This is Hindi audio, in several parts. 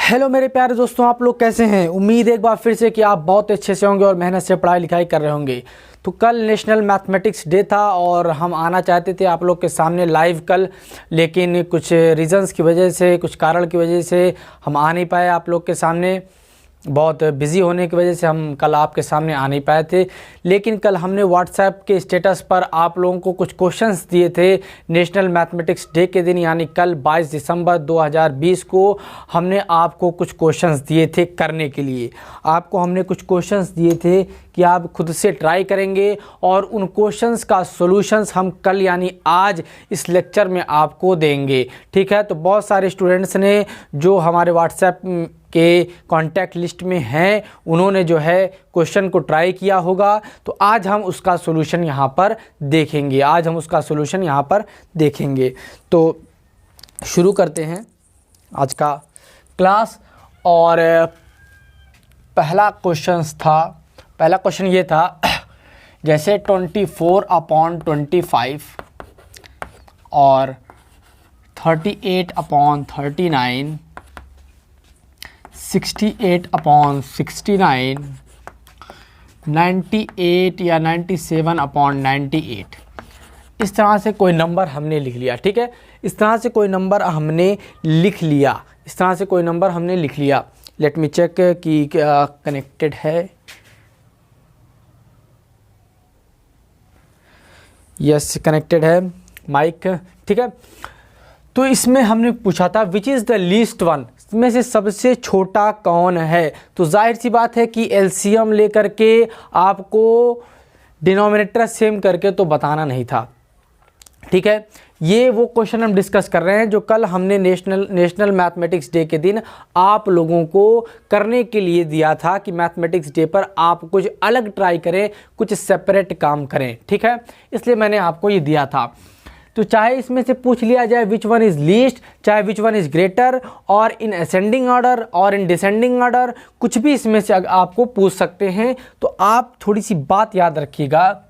हेलो मेरे प्यारे दोस्तों, आप लोग कैसे हैं। उम्मीद है एक बार फिर से कि आप बहुत अच्छे से होंगे और मेहनत से पढ़ाई लिखाई कर रहे होंगे। तो कल नेशनल मैथमेटिक्स डे था और हम आना चाहते थे आप लोग के सामने लाइव कल, लेकिन कुछ रीजंस की वजह से, कुछ कारण की वजह से हम आ नहीं पाए आप लोग के सामने। बहुत बिज़ी होने की वजह से हम कल आपके सामने आ नहीं पाए थे। लेकिन कल हमने व्हाट्सएप के स्टेटस पर आप लोगों को कुछ क्वेश्चंस दिए थे नेशनल मैथमेटिक्स डे के दिन, यानी कल 22 दिसंबर 2020 को हमने आपको कुछ क्वेश्चंस दिए थे करने के लिए। आपको हमने कुछ क्वेश्चंस दिए थे कि आप खुद से ट्राई करेंगे और उन क्वेश्चंस का सॉल्यूशंस हम कल यानी आज इस लेक्चर में आपको देंगे। ठीक है, तो बहुत सारे स्टूडेंट्स ने जो हमारे व्हाट्सएप के कांटेक्ट लिस्ट में हैं, उन्होंने जो है क्वेश्चन को ट्राई किया होगा। तो आज हम उसका सॉल्यूशन यहाँ पर देखेंगे। तो शुरू करते हैं आज का क्लास। और पहला क्वेश्चन ये था, जैसे 24/25 और 38/39, 68/69, 98 या 97/98, इस तरह से कोई नंबर हमने लिख लिया। ठीक है, इस तरह से कोई नंबर हमने लिख लिया। लेट मी चेक कि क्या कनेक्टेड है। यस, कनेक्टेड है माइक। ठीक है, तो इसमें हमने पूछा था which is the least one, इसमें से सबसे छोटा कौन है। तो जाहिर सी बात है कि एलसीएम लेकर के आपको डिनोमिनेटर सेम करके तो बताना नहीं था। ठीक है, ये वो क्वेश्चन हम डिस्कस कर रहे हैं जो कल हमने नेशनल मैथमेटिक्स डे के दिन आप लोगों को करने के लिए दिया था कि मैथमेटिक्स डे पर आप कुछ अलग ट्राई करें, कुछ सेपरेट काम करें। ठीक है, इसलिए मैंने आपको ये दिया था। तो चाहे इसमें से पूछ लिया जाए विच वन इज़ लीस्ट, चाहे विच वन इज़ ग्रेटर, और इन असेंडिंग ऑर्डर और इन डिसेंडिंग ऑर्डर, कुछ भी इसमें से आपको पूछ सकते हैं। तो आप थोड़ी सी बात याद रखिएगा,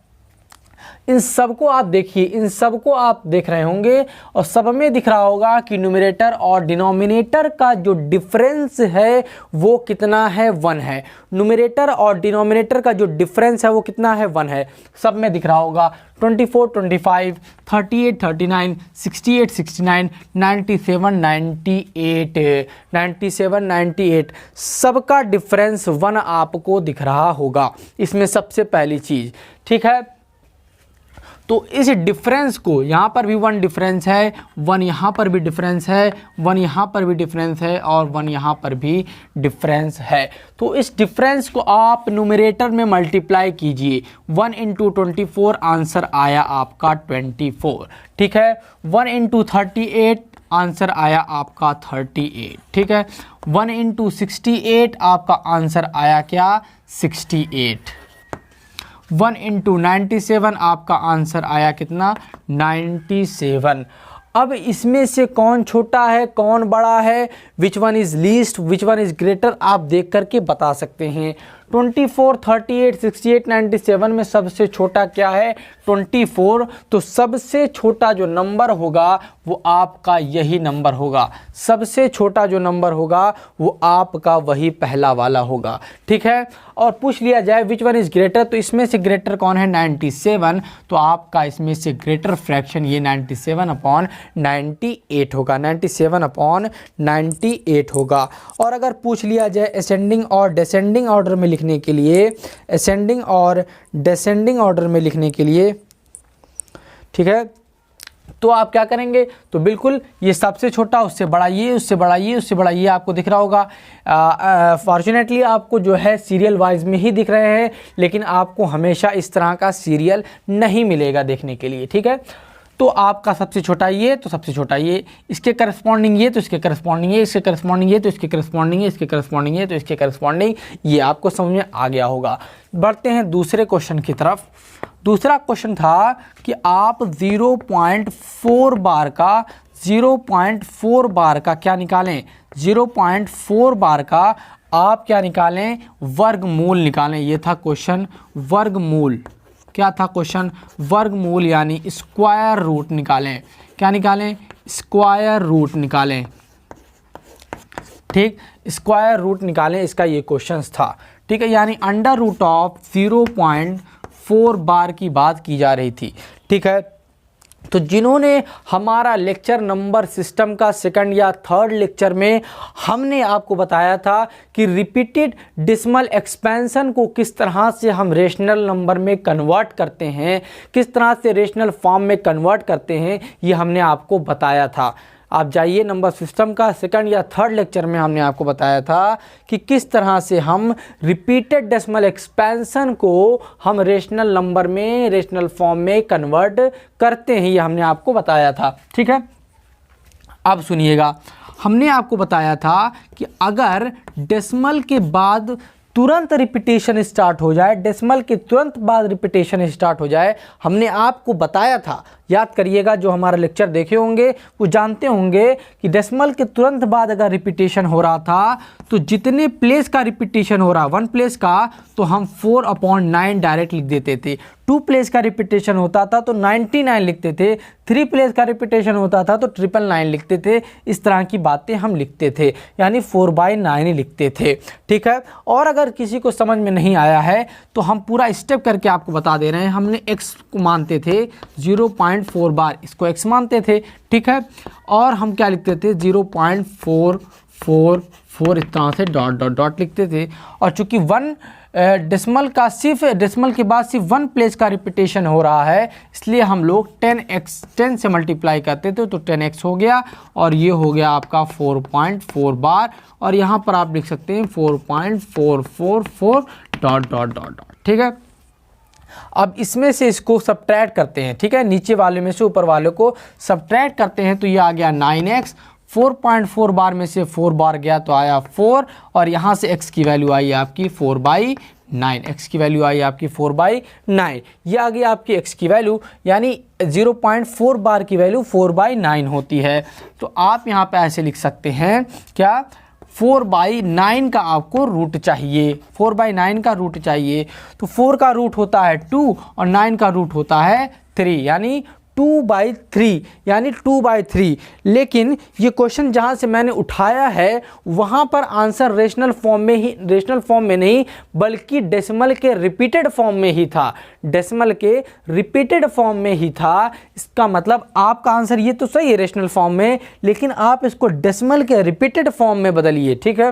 इन सबको आप देखिए, इन सबको आप देख रहे होंगे और सब में दिख रहा होगा कि न्यूमरेटर और डिनोमिनेटर का जो डिफरेंस है वो कितना है, 1 है। न्यूमरेटर और डिनोमिनेटर का जो डिफरेंस है वो कितना है, 1 है। सब में दिख रहा होगा 24, 25, 38, 39, 68, 69, 97, 98, सबका डिफरेंस 1 आपको दिख रहा होगा। इसमें सबसे पहली चीज़, ठीक है। तो इस डिफरेंस को, यहाँ पर भी 1 डिफरेंस है, 1 यहाँ पर भी डिफरेंस है, 1 यहाँ पर भी डिफरेंस है और 1 यहाँ पर भी डिफरेंस है। तो इस डिफरेंस को आप न्यूमरेटर में मल्टीप्लाई कीजिए। 1 × 24 आंसर आया आपका 24। ठीक है, 1 × 38 आंसर आया आपका 38। ठीक है, 1 × 68 आपका आंसर आया क्या, 68। 1 × 97 आपका आंसर आया कितना, 97। अब इसमें से कौन छोटा है कौन बड़ा है, which one is least, which one is greater, आप देख करके बता सकते हैं। 24, 38, 68, 97 में सबसे छोटा क्या है, 24। तो सबसे छोटा जो नंबर होगा वो आपका यही नंबर होगा। सबसे छोटा जो नंबर होगा वो आपका वही पहला वाला होगा। ठीक है, और पूछ लिया जाए विच वन इज़ ग्रेटर, तो इसमें से ग्रेटर कौन है, 97। तो आपका इसमें से ग्रेटर फ्रैक्शन ये 97/98 होगा, 97/98 होगा। और अगर पूछ लिया जाए असेंडिंग और डिसेंडिंग ऑर्डर में लिखने के लिए, असेंडिंग और डिसेंडिंग ऑर्डर में लिखने के लिए, ठीक है, तो आप क्या करेंगे, तो बिल्कुल ये सबसे छोटा, उससे बड़ा ये, उससे बड़ा ये, उससे बड़ा ये आपको दिख रहा होगा। फॉर्चुनेटली आपको जो है सीरियल वाइज में ही दिख रहे हैं, लेकिन आपको हमेशा इस तरह का सीरियल नहीं मिलेगा देखने के लिए। ठीक है, तो आपका सबसे छोटा ये, तो सबसे छोटा ये, इसके करस्पॉन्डिंग ये, तो इसके करस्पॉन्डिंग ये, इसके करस्पॉन्डिंग ये, तो इसके करस्पॉन्डिंग ये, इसके करस्पॉन्डिंग ये, तो इसके करस्पॉन्डिंग ये, आपको समझ में आ गया होगा। बढ़ते हैं दूसरे क्वेश्चन की तरफ। दूसरा क्वेश्चन था कि आप 0.4 बार का क्या निकालें, 0.4 बार का आप क्या निकालें, वर्गमूल निकालें। ये था क्वेश्चन, वर्गमूल। क्या था क्वेश्चन, वर्गमूल यानी स्क्वायर रूट निकालें। क्या निकालें, स्क्वायर रूट निकालें। ठीक, स्क्वायर रूट निकालें, इसका ये क्वेश्चन था। ठीक है, यानी अंडर रूट ऑफ 0.4 बार की बात की जा रही थी। ठीक है, तो जिन्होंने हमारा लेक्चर नंबर सिस्टम का सेकंड या थर्ड लेक्चर में हमने आपको बताया था कि रिपीटेड डेसिमल एक्सपेंशन को किस तरह से हम रेशनल नंबर में कन्वर्ट करते हैं, किस तरह से रेशनल फॉर्म में कन्वर्ट करते हैं, ये हमने आपको बताया था। आप जाइए नंबर सिस्टम का सेकंड या थर्ड लेक्चर में हमने आपको बताया था कि किस तरह से हम रिपीटेड डेसिमल एक्सपेंशन को हम रेशनल नंबर में, रेशनल फॉर्म में कन्वर्ट करते हैं, ये हमने आपको बताया था। ठीक है, अब सुनिएगा, हमने आपको बताया था कि अगर डेसिमल के बाद तुरंत रिपीटेशन स्टार्ट हो जाए, डेसिमल के तुरंत बाद रिपीटेशन स्टार्ट हो जाए, हमने आपको बताया था, याद करिएगा, जो हमारा लेक्चर देखे होंगे वो जानते होंगे कि डेसिमल के तुरंत बाद अगर रिपीटेशन हो रहा था तो जितने प्लेस का रिपीटेशन हो रहा, 1 प्लेस का, तो हम 4/9 डायरेक्ट लिख देते थे। 2 प्लेस का रिपीटेशन होता था तो 99 लिखते थे। 3 प्लेस का रिपीटेशन होता था तो 999 लिखते थे। इस तरह की बातें हम लिखते थे, यानी 4/9 लिखते थे। ठीक है, और अगर किसी को समझ में नहीं आया है तो हम पूरा स्टेप करके आपको बता दे रहे हैं। हमने x को मानते थे 0.4 बार, इसको x मानते थे। ठीक है, और हम क्या लिखते थे 0.444 इस तरह से डॉट डॉट डॉट लिखते थे। और चूंकि 1 डेसिमल का सिर्फ डेसिमल के बाद सिर्फ 1 प्लेस का रिपीटेशन हो रहा है, इसलिए हम लोग 10 से मल्टीप्लाई करते थे तो 10x हो गया, और ये हो गया आपका 4.4 बार, और यहाँ पर आप लिख सकते हैं 4.444 डॉट डॉट डॉट डॉट। ठीक है, अब इसमें से इसको सब्ट्रैक्ट करते हैं। ठीक है, नीचे वाले में से ऊपर वाले को सब्ट्रैक्ट करते हैं तो ये आ गया 9x। 4.4 बार में से 4 बार गया तो आया 4, और यहाँ से x की वैल्यू आई आपकी 4/9। x की वैल्यू आई आपकी 4/9, ये आ गई आपकी x की वैल्यू, यानी 0.4 बार की वैल्यू 4/9 होती है। तो आप यहाँ पे ऐसे लिख सकते हैं, क्या 4/9 का आपको रूट चाहिए, 4/9 का रूट चाहिए। तो 4 का रूट होता है 2 और 9 का रूट होता है 3, यानी 2/3, यानी 2/3। लेकिन ये क्वेश्चन जहाँ से मैंने उठाया है वहाँ पर आंसर रेशनल फॉर्म में ही, रेशनल फॉर्म में नहीं बल्कि डेसिमल के रिपीटेड फॉर्म में ही था, डेसिमल के रिपीटेड फॉर्म में ही था। इसका मतलब आपका आंसर ये तो सही है रेशनल फॉर्म में, लेकिन आप इसको डेसिमल के रिपीटेड फॉर्म में बदलिए। ठीक है,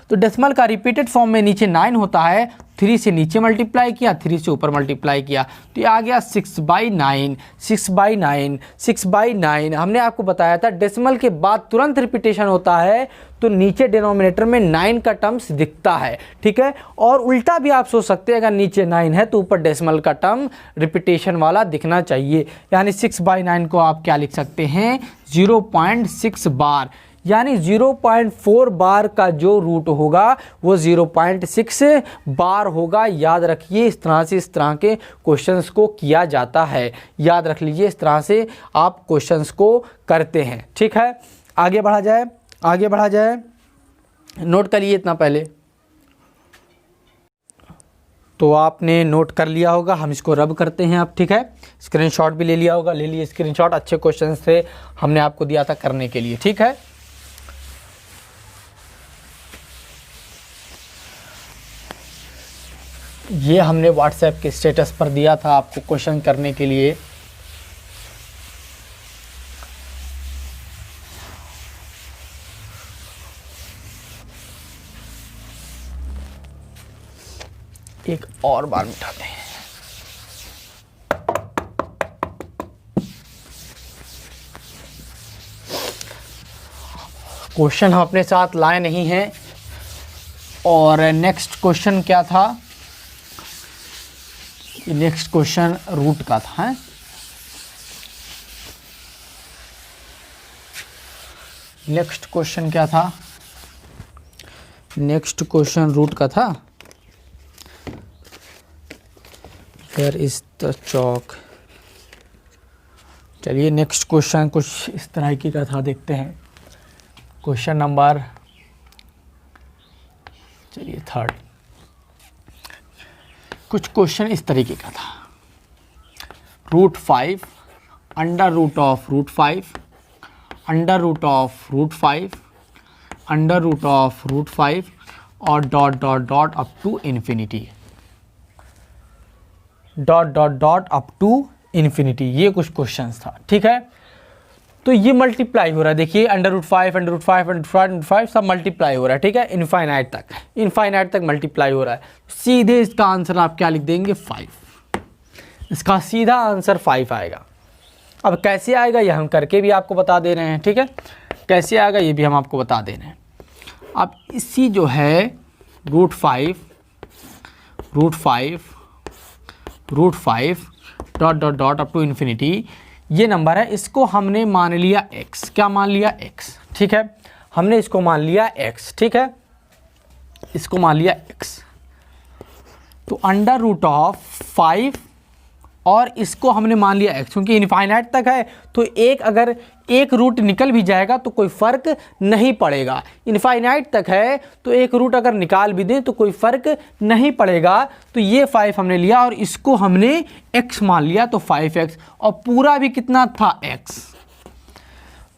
तो डेसिमल का रिपीटेड फॉर्म में नीचे 9 होता है, 3 से नीचे मल्टीप्लाई किया, 3 से ऊपर मल्टीप्लाई किया, तो ये आ गया 6/9। 6/9 हमने आपको बताया था डेसिमल के बाद तुरंत रिपीटेशन होता है तो नीचे डिनोमिनेटर में 9 का टर्म्स दिखता है। ठीक है, और उल्टा भी आप सोच सकते हैं, अगर नीचे 9 है तो ऊपर डेसिमल का टर्म रिपीटेशन वाला दिखना चाहिए, यानी 6/9 को आप क्या लिख सकते हैं 0.6 बार, यानी 0.4 बार का जो रूट होगा वो 0.6 बार होगा। याद रखिए, इस तरह से इस तरह के क्वेश्चंस को किया जाता है, याद रख लीजिए, इस तरह से आप क्वेश्चंस को करते हैं। ठीक है, आगे बढ़ा जाए, आगे बढ़ा जाए, नोट करिए इतना पहले। तो आपने नोट कर लिया होगा, हम इसको रब करते हैं अब। ठीक है, स्क्रीनशॉट भी ले लिया होगा, ले लिए स्क्रीनशॉट, अच्छे क्वेश्चन थे, हमने आपको दिया था करने के लिए। ठीक है, ये हमने व्हाट्सएप के स्टेटस पर दिया था आपको क्वेश्चन करने के लिए। एक और बार मिटाते हैं। क्वेश्चन हम अपने साथ लाए नहीं हैं, और नेक्स्ट क्वेश्चन क्या था, नेक्स्ट क्वेश्चन रूट का था। नेक्स्ट क्वेश्चन क्या था, नेक्स्ट क्वेश्चन रूट का था। Where is the chalk? चलिए नेक्स्ट क्वेश्चन कुछ इस तरह की का था, देखते हैं। क्वेश्चन नंबर, चलिए थर्ड, कुछ क्वेश्चन इस तरीके का था। √5 under root of √5 under root of √5 under root of root 5 और dot dot dot up to infinity, dot dot dot up to infinity. ये कुछ क्वेश्चंस था, ठीक है। तो ये मल्टीप्लाई हो रहा है, देखिए under root 5 under root 5 under root 5 under root 5 सब मल्टीप्लाई हो रहा है, ठीक है, इनफाइनाइट तक मल्टीप्लाई हो रहा है। सीधे इसका आंसर आप क्या लिख देंगे 5, इसका सीधा आंसर 5 आएगा। अब कैसे आएगा ये हम करके भी आपको बता दे रहे हैं, ठीक है, कैसे आएगा ये भी हम आपको बता दे रहे हैं। अब इसी जो है root 5 dot dot dot up to infinity, ये नंबर है, इसको हमने मान लिया x, क्या मान लिया x, ठीक है, हमने इसको मान लिया x, ठीक है, इसको मान लिया x। तो अंडर रूट ऑफ 5 और इसको हमने मान लिया x, क्योंकि इनफाइनाइट तक है तो अगर एक रूट निकल भी जाएगा तो कोई फ़र्क नहीं पड़ेगा। इनफाइनाइट तक है तो एक रूट अगर निकाल भी दें तो कोई फ़र्क नहीं पड़ेगा। तो ये 5 हमने लिया और इसको हमने x मान लिया, तो 5x, और पूरा भी कितना था x।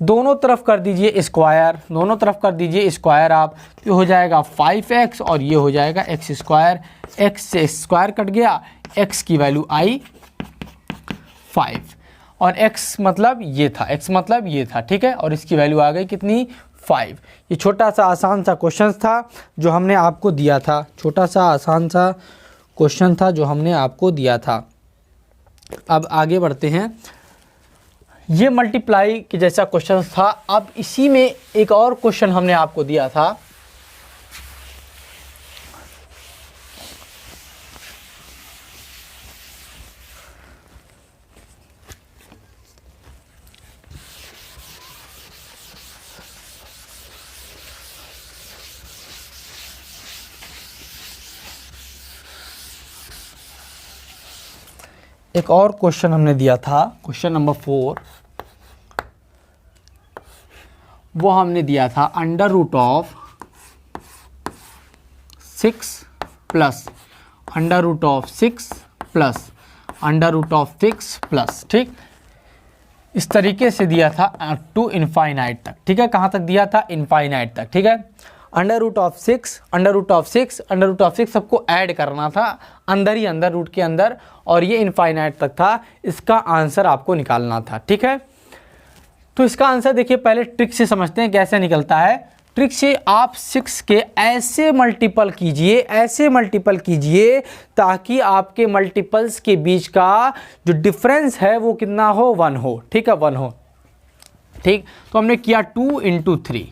दोनों तरफ कर दीजिए स्क्वायर, दोनों तरफ कर दीजिए स्क्वायर आप, तो हो जाएगा 5x और ये हो जाएगा x स्क्वायर, x से स्क्वायर कट गया, x की वैल्यू आई 5 और x मतलब ये था, x मतलब ये था, ठीक है, और इसकी वैल्यू आ गई कितनी 5। ये छोटा सा आसान सा क्वेश्चन था जो हमने आपको दिया था, छोटा सा आसान सा क्वेश्चन था जो हमने आपको दिया था। अब आगे बढ़ते हैं, ये मल्टीप्लाई के जैसा क्वेश्चन था। अब इसी में एक और क्वेश्चन हमने आपको दिया था, एक और क्वेश्चन हमने दिया था, क्वेश्चन नंबर 4, वो हमने दिया था under root of 6 plus under root of 6 plus under root of 6 plus, ठीक, इस तरीके से दिया था टू इनफाइनाइट तक, ठीक है, कहाँ तक दिया था इनफाइनाइट तक, ठीक है। Under root of 6 under root of 6 under root of 6 सबको ऐड करना था अंदर ही अंदर, रूट के अंदर, और ये इनफाइनाइट तक था, इसका आंसर आपको निकालना था, ठीक है। तो इसका आंसर देखिए, पहले ट्रिक से समझते हैं कैसे निकलता है। ट्रिक से आप 6 के ऐसे मल्टीपल कीजिए, ऐसे मल्टीपल कीजिए ताकि आपके मल्टीपल्स के बीच का जो डिफरेंस है वो कितना हो, 1 हो, ठीक है, 1 हो, ठीक। तो हमने किया 2 इंटू 3,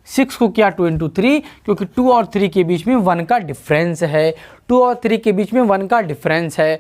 6 को किया 2 इंटू 3, क्योंकि 2 और 3 के बीच में 1 का डिफरेंस है, 2 और 3 के बीच में 1 का डिफरेंस है।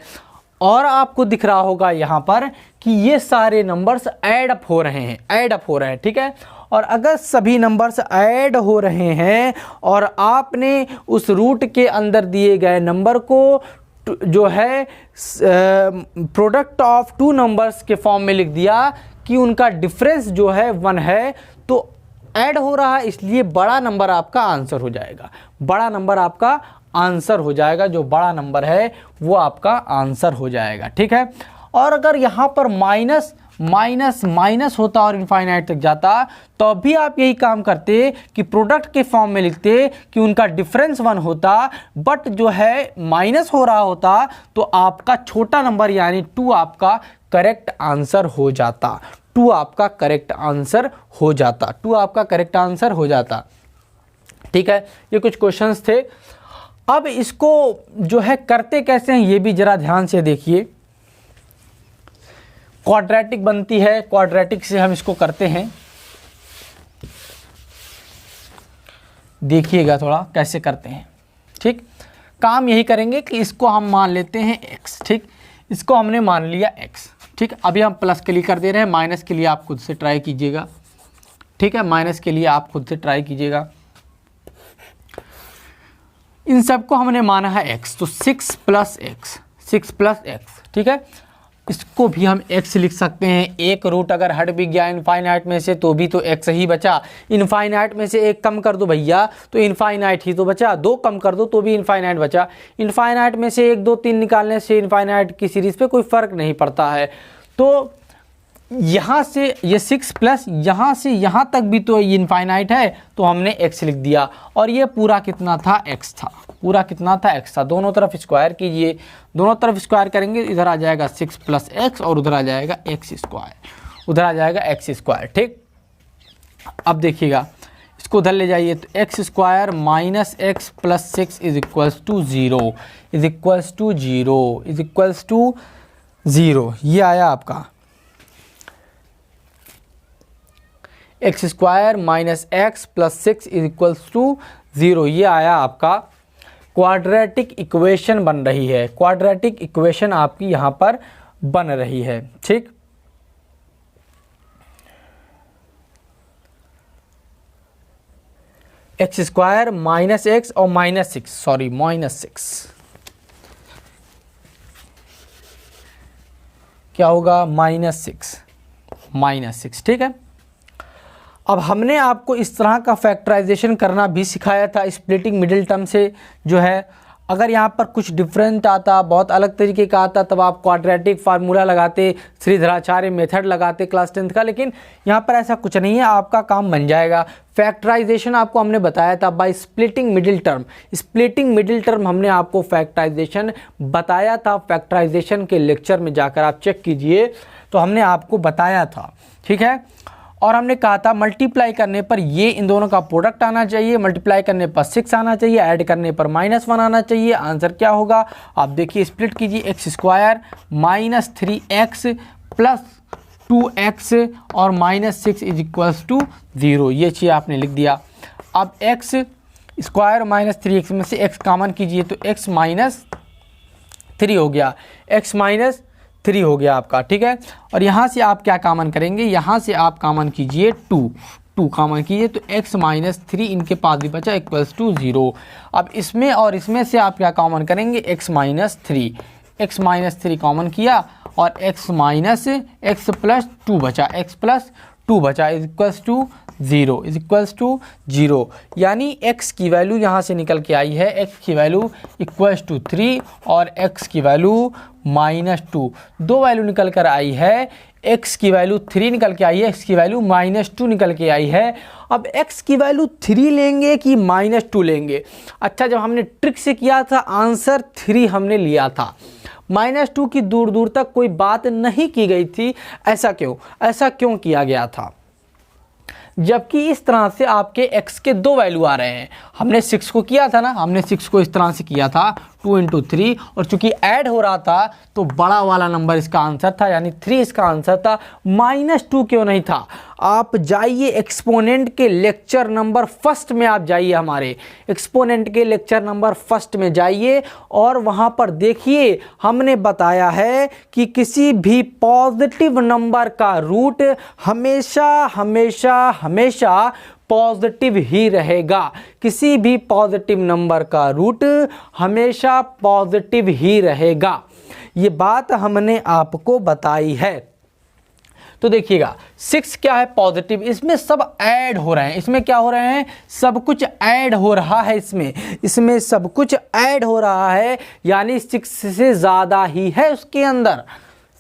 और आपको दिख रहा होगा यहाँ पर कि ये सारे नंबर्स ऐड अप हो रहे हैं, ऐड अप हो रहे हैं, ठीक है। और अगर सभी नंबर्स ऐड हो रहे हैं और आपने उस रूट के अंदर दिए गए नंबर को जो है प्रोडक्ट ऑफ 2 नंबर्स के फॉर्म में लिख दिया कि उनका डिफरेंस जो है 1 है, तो ऐड हो रहा है, इसलिए बड़ा नंबर आपका आंसर हो जाएगा, बड़ा नंबर आपका आंसर हो जाएगा, जो बड़ा नंबर है वो आपका आंसर हो जाएगा, ठीक है। और अगर यहाँ पर माइनस माइनस माइनस होता और इनफाइनाइट तक जाता तो भी आप यही काम करते कि प्रोडक्ट के फॉर्म में लिखते कि उनका डिफरेंस 1 होता, बट जो है माइनस हो रहा होता, तो आपका छोटा नंबर यानी 2 आपका करेक्ट आंसर हो जाता, 2 आपका करेक्ट आंसर हो जाता, 2 आपका करेक्ट आंसर हो जाता, ठीक है। ये कुछ क्वेश्चंस थे। अब इसको जो है करते कैसे हैं ये भी जरा ध्यान से देखिए। क्वाड्रेटिक बनती है, क्वाड्रेटिक से हम इसको करते हैं, देखिएगा थोड़ा कैसे करते हैं, ठीक। काम यही करेंगे कि इसको हम मान लेते हैं x, ठीक, इसको हमने मान लिया x, ठीक। अभी हम प्लस के लिए कर दे रहे हैं, माइनस के लिए आप खुद से ट्राई कीजिएगा, ठीक है, माइनस के लिए आप खुद से ट्राई कीजिएगा। इन सबको हमने माना है x, तो 6 प्लस x, ठीक है। इसको भी हम x लिख सकते हैं, एक रूट अगर हट भी गया इनफाइनाइट में से तो भी तो x ही बचा, इनफाइनाइट में से एक कम कर दो भैया तो इनफाइनाइट ही तो बचा, 2 कम कर दो तो भी इनफाइनाइट बचा, इनफाइनाइट में से 1 2 3 निकालने से इनफाइनाइट की सीरीज़ पे कोई फ़र्क नहीं पड़ता है। तो यहाँ से ये 6 प्लस यहाँ से यहाँ तक भी तो ये इनफाइनाइट है, तो हमने x लिख दिया, और ये पूरा कितना था, x था, पूरा कितना था, x था। दोनों तरफ स्क्वायर कीजिए, दोनों तरफ स्क्वायर करेंगे, इधर आ जाएगा 6 प्लस x और उधर आ जाएगा x स्क्वायर, उधर आ जाएगा x स्क्वायर। ठीक, अब देखिएगा इसको उधर ले जाइए, तो x square minus x plus 6 is equals to 0, is equals to 0, is equals to 0। ये आया आपका x square minus x plus 6 is equals to 0। ये आया आपका क्वाड्रेटिक इक्वेशन बन रही है, क्वाड्रेटिक इक्वेशन आपकी यहाँ पर बन रही है। ठीक, एक्स स्क्वायर माइनस एक्स और माइनस 6, सॉरी माइनस 6, क्या होगा, माइनस 6, माइनस 6। ठीक है, अब हमने आपको इस तरह का फैक्टराइजेशन करना भी सिखाया था स्प्लिटिंग मिडिल टर्म से, जो है अगर यहाँ पर कुछ डिफरेंट आता, बहुत अलग तरीके का आता, तब आप क्वाड्रेटिक फार्मूला लगाते, श्रीधराचार्य मेथड लगाते क्लास 10th का। लेकिन यहाँ पर ऐसा कुछ नहीं है, आपका काम बन जाएगा। फैक्टराइजेशन आपको हमने बताया था by splitting middle term, splitting middle term हमने आपको फैक्टराइजेशन बताया था, फैक्टराइजेशन के लेक्चर में जाकर आप चेक कीजिए, तो हमने आपको बताया था। ठीक है, और हमने कहा था मल्टीप्लाई करने पर ये इन दोनों का प्रोडक्ट आना चाहिए, मल्टीप्लाई करने पर 6 आना चाहिए, ऐड करने पर -1 आना चाहिए। आंसर क्या होगा, आप देखिए, स्प्लिट कीजिए, x square minus 3x plus 2x और -6 इज इक्वल्स टू 0। ये चीज़ आपने लिख दिया। अब एक्स स्क्वायर माइनस 3x में से x कॉमन कीजिए, तो x माइनस 3 हो गया, x माइनस 3 हो गया आपका। ठीक है, और यहाँ से आप क्या कॉमन करेंगे, यहाँ से आप कॉमन कीजिए 2 कॉमन कीजिए, तो x माइनस 3 इनके पास भी बचा इक्वल्स टू 0। अब इसमें और इसमें से आप क्या कॉमन करेंगे, x माइनस 3 कॉमन किया, और x माइनस x प्लस 2 बचा, x प्लस 2 बचा is equals to 0, is equals to 0। यानी x की वैल्यू यहाँ से निकल के आई है, x की वैल्यू इक्वल्स टू 3 और x की वैल्यू -2, दो वैल्यू निकल कर आई है। x की वैल्यू 3 निकल के आई है, x की वैल्यू -2 निकल के आई है। अब x की वैल्यू 3 लेंगे कि -2 लेंगे। अच्छा, जब हमने ट्रिक से किया था आंसर 3 हमने लिया था, -2 की दूर दूर तक कोई बात नहीं की गई थी। ऐसा क्यों किया गया था, जबकि इस तरह से आपके x के 2 वैल्यू आ रहे हैं। हमने 6 को किया था ना, हमने 6 को इस तरह से किया था 2 × 3, और चूंकि ऐड हो रहा था तो बड़ा वाला नंबर इसका आंसर था, यानी 3 इसका आंसर था। -2 क्यों नहीं था, आप जाइए एक्सपोनेंट के लेक्चर नंबर 1 में, आप जाइए हमारे एक्सपोनेंट के लेक्चर नंबर 1 में जाइए, और वहाँ पर देखिए हमने बताया है कि किसी भी पॉजिटिव नंबर का रूट हमेशा पॉजिटिव ही रहेगा। किसी भी पॉजिटिव नंबर का रूट हमेशा पॉजिटिव ही रहेगा, ये बात हमने आपको बताई है। तो देखिएगा 6 क्या है, पॉजिटिव, इसमें सब ऐड हो रहे हैं, इसमें क्या हो रहे हैं, सब कुछ ऐड हो रहा है, इसमें सब कुछ ऐड हो रहा है, यानी 6 से ज़्यादा ही है उसके अंदर,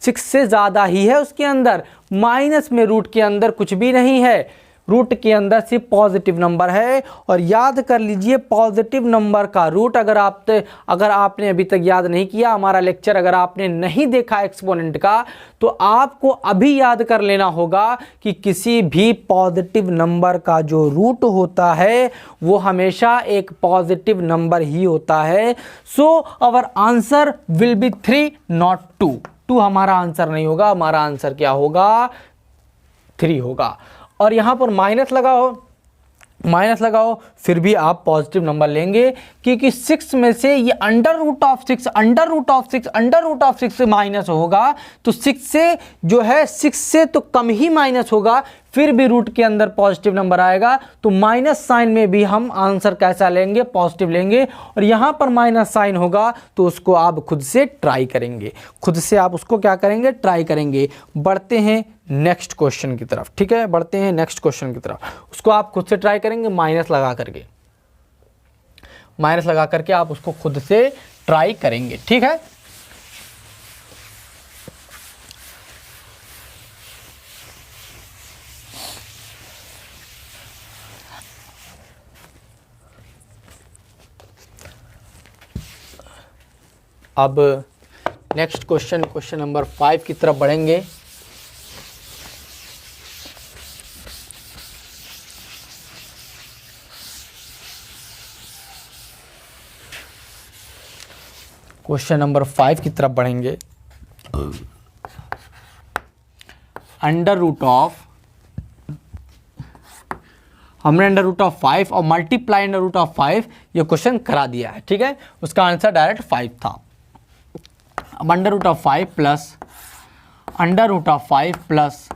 6 से ज़्यादा ही है उसके अंदर। माइनस में रूट के अंदर कुछ भी नहीं है, रूट के अंदर सिर्फ पॉजिटिव नंबर है। और याद कर लीजिए, पॉजिटिव नंबर का रूट अगर आपने अभी तक याद नहीं किया, हमारा लेक्चर अगर आपने नहीं देखा एक्सपोनेंट का, तो आपको अभी याद कर लेना होगा कि किसी भी पॉजिटिव नंबर का जो रूट होता है वो हमेशा एक पॉजिटिव नंबर ही होता है। So our answer will be 3 not 2 हमारा आंसर नहीं होगा, हमारा आंसर क्या होगा, 3 होगा। और यहाँ पर माइनस लगाओ फिर भी आप पॉजिटिव नंबर लेंगे, क्योंकि 6 में से ये अंडर रूट ऑफ 6 माइनस होगा, तो 6 से जो है 6 से तो कम ही माइनस होगा, फिर भी रूट के अंदर पॉजिटिव नंबर आएगा, तो माइनस साइन में भी हम आंसर कैसा लेंगे, पॉजिटिव लेंगे। और यहाँ पर माइनस साइन होगा तो उसको आप खुद से ट्राई करेंगे, खुद से आप उसको क्या करेंगे, ट्राई करेंगे। बढ़ते हैं नेक्स्ट क्वेश्चन की तरफ, ठीक है, बढ़ते हैं नेक्स्ट क्वेश्चन की तरफ। उसको आप खुद से ट्राई करेंगे, माइनस लगा करके आप उसको खुद से ट्राई करेंगे, ठीक है। अब नेक्स्ट क्वेश्चन नंबर 5 की तरफ बढ़ेंगे। क्वेश्चन नंबर 5 की तरफ बढ़ेंगे। अंडर रूट ऑफ, हमने अंडर रूट ऑफ 5 और मल्टीप्लाई अंडर रूट ऑफ 5 ये क्वेश्चन करा दिया है, ठीक है। उसका आंसर डायरेक्ट 5 था। अब under root of 5 plus under root of 5 plus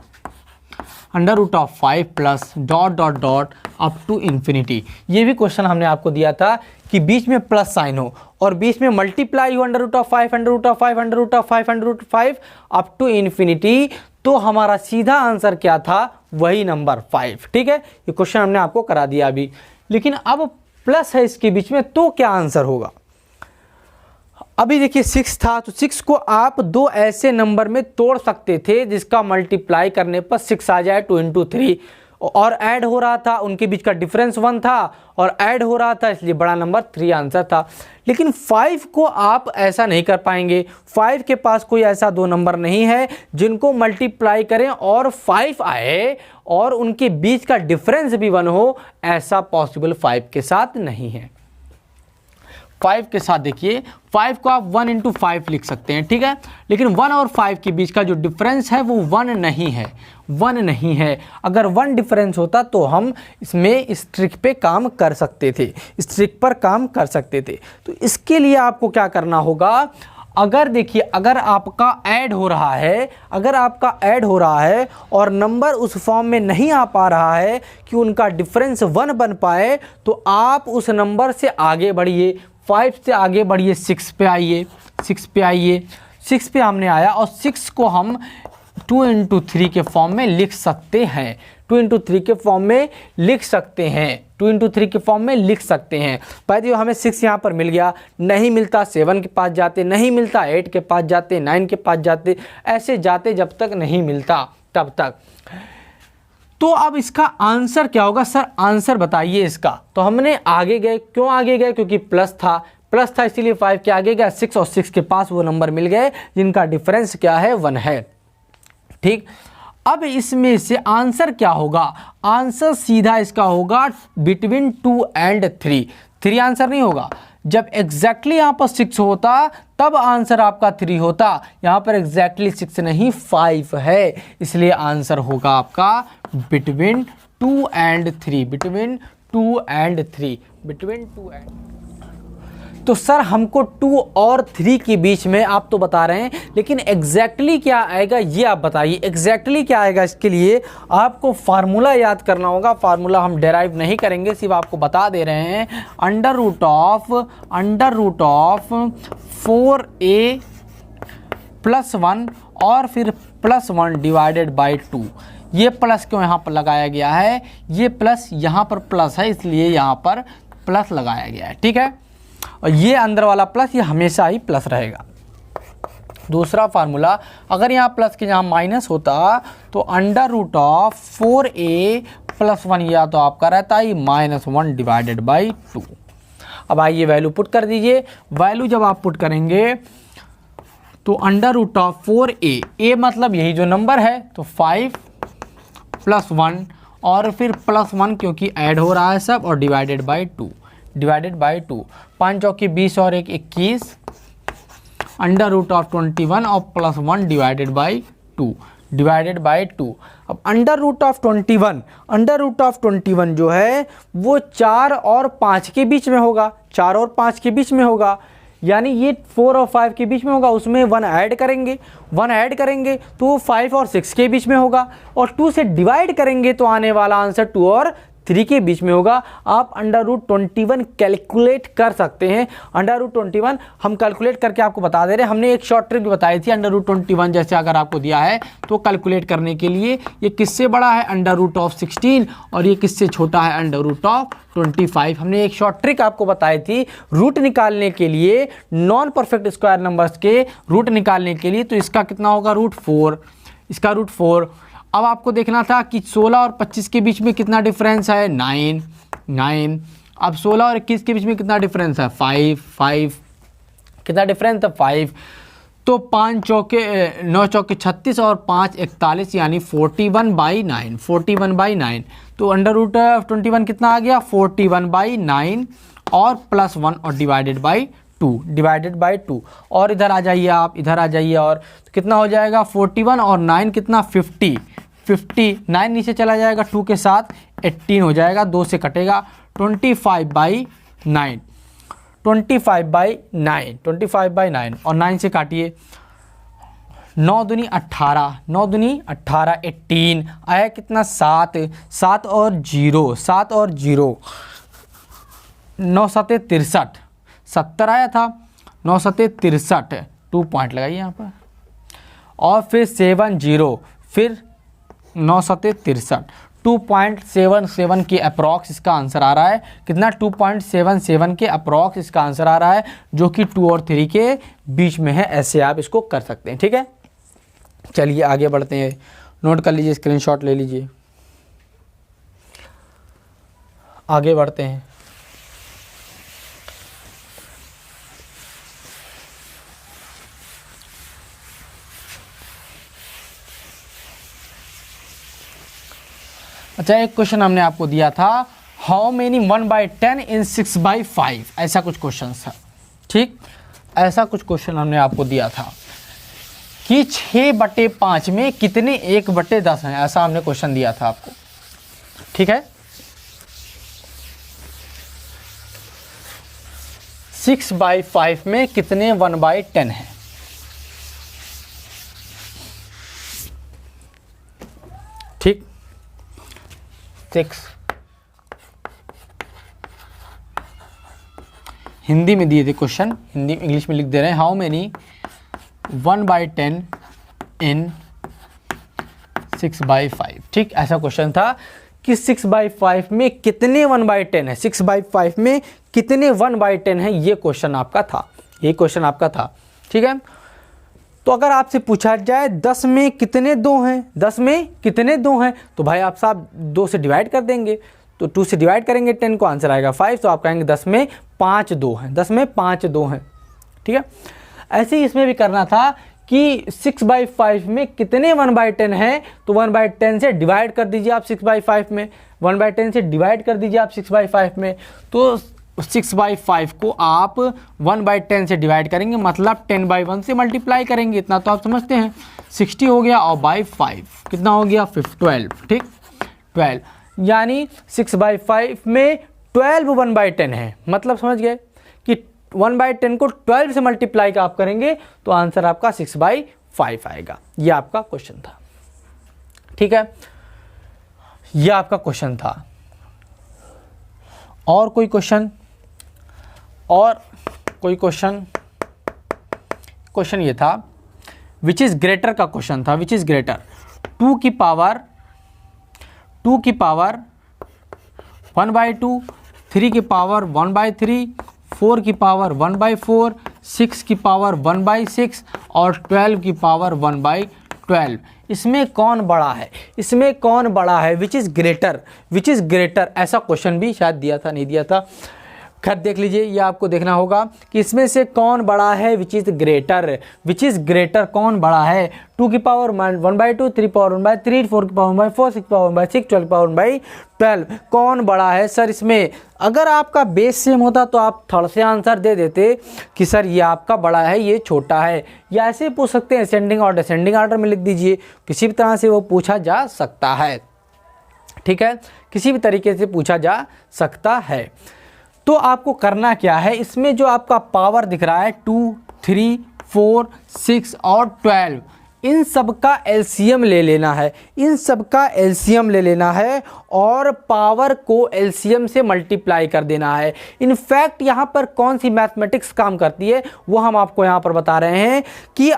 under root of 5 plus dot dot dot up to infinity. ये भी क्वेश्चन हमने आपको दिया था कि बीच में प्लस साइन हो और बीच में मल्टीप्लाई हो under root of 5 under root of 5 under root of 5 under root 5 up to infinity. तो हमारा सीधा आंसर क्या था, वही नंबर 5, ठीक है। ये क्वेश्चन हमने आपको करा दिया अभी। लेकिन अब प्लस है इसके बीच में, तो क्या आंसर होगा। अभी देखिए 6 था, तो 6 को आप दो ऐसे नंबर में तोड़ सकते थे जिसका मल्टीप्लाई करने पर 6 आ जाए 2 × 3, और ऐड हो रहा था, उनके बीच का डिफरेंस 1 था और ऐड हो रहा था, इसलिए बड़ा नंबर 3 आंसर था। लेकिन 5 को आप ऐसा नहीं कर पाएंगे। 5 के पास कोई ऐसा दो नंबर नहीं है जिनको मल्टीप्लाई करें और 5 आए और उनके बीच का डिफरेंस भी 1 हो, ऐसा पॉसिबल 5 के साथ नहीं है। 5 के साथ देखिए 5 को आप 1 × 5 लिख सकते हैं, ठीक है। लेकिन 1 और 5 के बीच का जो डिफरेंस है वो 1 नहीं है, 1 नहीं है। अगर 1 डिफरेंस होता तो हम इसमें इस ट्रिक पे काम कर सकते थे, इस ट्रिक पर काम कर सकते थे। तो इसके लिए आपको क्या करना होगा, अगर देखिए अगर आपका ऐड हो रहा है, अगर आपका ऐड हो रहा है और नंबर उस फॉर्म में नहीं आ पा रहा है कि उनका डिफरेंस 1 बन पाए, तो आप उस नंबर से आगे बढ़िए, 5 से आगे बढ़िए, 6 पे आइए, 6 पे आइए। 6 पे हमने आया और 6 को हम 2 × 3 के फॉर्म में लिख सकते हैं, 2 × 3 के फॉर्म में लिख सकते हैं, 2 × 3 के फॉर्म में लिख सकते हैं। पहले हमें 6 यहाँ पर मिल गया, नहीं मिलता 7 के पास जाते, नहीं मिलता 8 के पास जाते, 9 के पास जाते, ऐसे जाते जब तक नहीं मिलता तब तक। तो अब इसका आंसर क्या होगा, सर आंसर बताइए इसका। तो हमने आगे गए, क्यों आगे गए, क्योंकि प्लस था इसीलिए 5 के आगे गया, 6 और 6 के पास वो नंबर मिल गए जिनका डिफरेंस क्या है, 1 है, ठीक। अब इसमें से आंसर क्या होगा, आंसर सीधा इसका होगा बिटवीन 2 और 3। 3 आंसर नहीं होगा, जब एग्जैक्टली यहाँ पर 6 होता तब आंसर आपका 3 होता। यहाँ पर एग्जैक्टली 6 नहीं 5 है, इसलिए आंसर होगा आपका बिटवीन 2 और 3, बिटवीन 2 और 3, बिटवीन 2 और। तो सर हमको 2 और 3 के बीच में आप तो बता रहे हैं, लेकिन एग्जैक्टली क्या आएगा ये आप बताइए, एग्जैक्टली क्या आएगा। इसके लिए आपको फार्मूला याद करना होगा। फार्मूला हम डेराइव नहीं करेंगे, सिर्फ आपको बता दे रहे हैं। अंडर रूट ऑफ 4a + 1 और फिर +1 डिवाइडेड बाई 2। ये प्लस क्यों यहाँ पर लगाया गया है, ये प्लस यहाँ पर प्लस है इसलिए यहाँ पर प्लस लगाया गया है, ठीक है। और ये अंदर वाला प्लस ये हमेशा ही प्लस रहेगा। दूसरा फार्मूला, अगर यहाँ प्लस के यहाँ माइनस होता तो अंडर रूट ऑफ 4a + 1 या तो आपका रहता है -1 डिवाइडेड बाई 2। अब आइए वैल्यू पुट कर दीजिए। वैल्यू जब आप पुट करेंगे तो अंडर रूट ऑफ 4a मतलब यही जो नंबर है, तो 5 + 1 और फिर +1 क्योंकि ऐड हो रहा है सब, और डिवाइडेड बाई 2, डिवाइडेड बाई 2। 5 चौके 20 और 1 21, अंडर रूट ऑफ 21 और +1 डिवाइडेड बाई 2, डिवाइडेड बाई 2। अब अंडर रूट ऑफ 21 जो है वो 4 और 5 के बीच में होगा, 4 और 5 के बीच में होगा, यानी ये 4 और 5 के बीच में होगा। उसमें 1 ऐड करेंगे, 1 ऐड करेंगे तो 5 और 6 के बीच में होगा, और 2 से डिवाइड करेंगे तो आने वाला आंसर 2 और 3 के बीच में होगा। आप अंडर रूट 21 कैलकुलेट कर सकते हैं। अंडर रूट 21 हम कैलकुलेट करके आपको बता दे रहे हैं। हमने एक शॉर्ट ट्रिक भी बताई थी, अंडर रूट 21 जैसे अगर आपको दिया है तो कैलकुलेट करने के लिए ये किससे बड़ा है, अंडर रूट ऑफ 16, और ये किससे छोटा है, अंडर रूट ऑफ 25। हमने एक शॉर्ट ट्रिक आपको बताई थी रूट निकालने के लिए, नॉन परफेक्ट स्क्वायर नंबर्स के रूट निकालने के लिए। तो इसका कितना होगा, √4, इसका √4। अब आपको देखना था कि 16 और 25 के बीच में कितना डिफरेंस है, 9। अब 16 और 21 के बीच में कितना डिफरेंस है, 5। कितना डिफरेंस था 5। तो 5 चौके 9 चौके 36 और 5 41 यानी 41/9, 41/9। तो √21 कितना आ गया 41/9 और +1 और डिवाइडेड बाई 2। और इधर आ जाइए आप, इधर आ जाइए और तो कितना हो जाएगा 41 और 9 कितना 50, 9 नीचे चला जाएगा 2 के साथ 18 हो जाएगा, 2 से कटेगा 25/9, 25/9 और 9 से काटिए 9 दूनी 18, 9 दूनी 18, 18 आया कितना 7, 7 और 0, 9 7 63, 70 आया था, 9 7 63, 2 पॉइंट लगाइए यहाँ पर और फिर 70, फिर 9 7 63, 2.77 के अप्रॉक्स इसका आंसर आ रहा है। कितना 2.77 के अप्रॉक्स इसका आंसर आ रहा है, जो कि 2 और 3 के बीच में है। ऐसे आप इसको कर सकते हैं। ठीक है, चलिए आगे बढ़ते हैं, नोट कर लीजिए, स्क्रीनशॉट ले लीजिए, आगे बढ़ते हैं। अच्छा, एक क्वेश्चन हमने आपको दिया था, हाउ मेनी 1/10 इन 6/5, ऐसा कुछ क्वेश्चन था। ठीक, ऐसा कुछ क्वेश्चन हमने आपको दिया था कि 6/5 में कितने 1/10 हैं, ऐसा हमने क्वेश्चन दिया था आपको। ठीक है, 6/5 में कितने 1/10 हैं। ठीक, 6 हिंदी में दिए थे क्वेश्चन, हिंदी इंग्लिश में लिख दे रहे हैं, हाउ मेनी 1/10 इन 6/5। ठीक, ऐसा क्वेश्चन था कि 6/5 में कितने 1/10 है, 6/5 में कितने 1/10 है, ये क्वेश्चन आपका था, ये क्वेश्चन आपका था। ठीक है, तो अगर आपसे पूछा जाए 10 में कितने 2 हैं, 10 में कितने 2 हैं, तो भाई आप साहब 2 से डिवाइड कर देंगे, तो 2 से डिवाइड करेंगे 10 को, आंसर आएगा 5। तो आप कहेंगे 10 में 5 2 हैं, 10 में 5 2 हैं। ठीक है, ऐसे ही इसमें भी करना था कि 6/5 में कितने 1/10 हैं, तो 1/10 से डिवाइड कर दीजिए आप 6/5 में, 1/10 से डिवाइड कर दीजिए आप 6/5 में, तो 6/5 को आप 1/10 से डिवाइड करेंगे, मतलब 10/1 से मल्टीप्लाई करेंगे, इतना तो आप समझते हैं। 60 हो गया और बाई 5 कितना हो गया 12। ठीक, 12 यानी 6/5 में 12 1/10 है, मतलब समझ गए कि 1/10 को 12 से मल्टीप्लाई का आप करेंगे तो आंसर आपका 6/5 आएगा। ये आपका क्वेश्चन था। ठीक है, ये आपका क्वेश्चन था। और कोई क्वेश्चन, और कोई क्वेश्चन, क्वेश्चन ये था विच इज़ ग्रेटर का क्वेश्चन था, विच इज़ ग्रेटर 2 की पावर 1/2, 3 की पावर 1/3, 4 की पावर 1/4, 6 की पावर 1/6 और 12 की पावर 1/12। इसमें कौन बड़ा है, इसमें कौन बड़ा है, which is greater, which is greater, ऐसा क्वेश्चन भी शायद दिया था, नहीं दिया था, खैर देख लीजिए, ये आपको देखना होगा कि इसमें से कौन बड़ा है, which is greater, which is greater कौन बड़ा है। 2 की पावर 1/2, 3 की पावर 1/3, 4 की पावर 1/4, 6 की पावर 1/6, 12 की पावर 1/12, कौन बड़ा है सर इसमें। अगर आपका बेस सेम होता तो आप थर्ड से आंसर दे देते कि सर ये आपका बड़ा है, ये छोटा है, या ऐसे पूछ सकते हैं असेंडिंग और डिसेंडिंग ऑर्डर में लिख दीजिए, किसी भी तरह से वो पूछा जा सकता है। ठीक है, किसी भी तरीके से पूछा जा सकता है। तो आपको करना क्या है, इसमें जो आपका पावर दिख रहा है 2, 3, 4, 6 और 12, इन सब का एलसीएम ले लेना है, इन सब का एलसीएम ले लेना है और पावर को एलसीएम से मल्टीप्लाई कर देना है। इनफैक्ट यहाँ पर कौन सी मैथमेटिक्स काम करती है वो हम आपको यहाँ पर बता रहे हैं कि